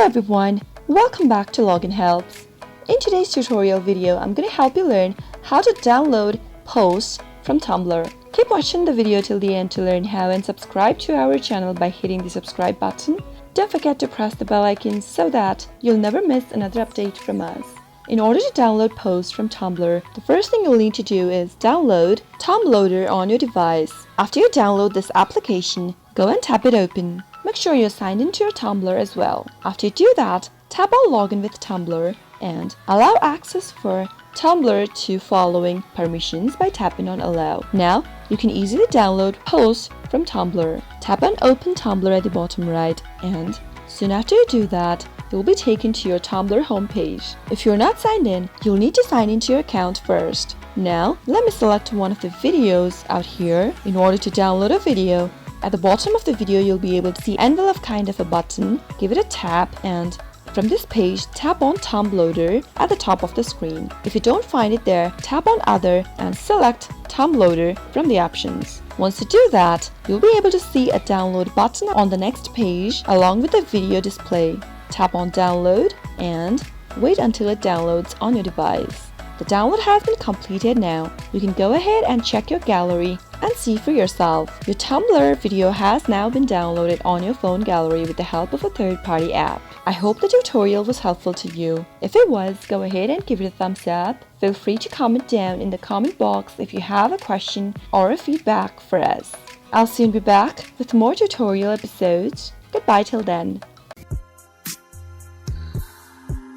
everyone, welcome back to Login Helps. In today's tutorial video, I'm going to help you learn how to download posts from Tumblr. Keep watching the video till the end to learn how, and subscribe to our channel by hitting the subscribe button. Don't forget to press the bell icon so that you'll never miss another update from us. In order to download posts from Tumblr, the first thing you'll need to do is download Tumblr on your device. After you download this application, go and tap it open. Make sure you're signed into your Tumblr as well. After you do that, tap on Login with Tumblr and allow access for Tumblr to following permissions by tapping on Allow. Now, you can easily download posts from Tumblr. Tap on Open Tumblr at the bottom right, and soon after you do that, you'll be taken to your Tumblr homepage. If you're not signed in, you'll need to sign into your account first. Now, let me select one of the videos out here. In order to download a video, at the bottom of the video, you'll be able to see envelope kind of a button. Give it a tap, and from this page, tap on Tumblr at the top of the screen. If you don't find it there, tap on Other and select Tumblr from the options. Once you do that, you'll be able to see a download button on the next page along with the video display. Tap on Download and wait until it downloads on your device. The download has been completed now. You can go ahead and check your gallery and see for yourself. Your Tumblr video has now been downloaded on your phone gallery with the help of a third-party app. I hope the tutorial was helpful to you. If it was, go ahead and give it a thumbs up. Feel free to comment down in the comment box if you have a question or a feedback for us. I'll soon be back with more tutorial episodes. Goodbye till then.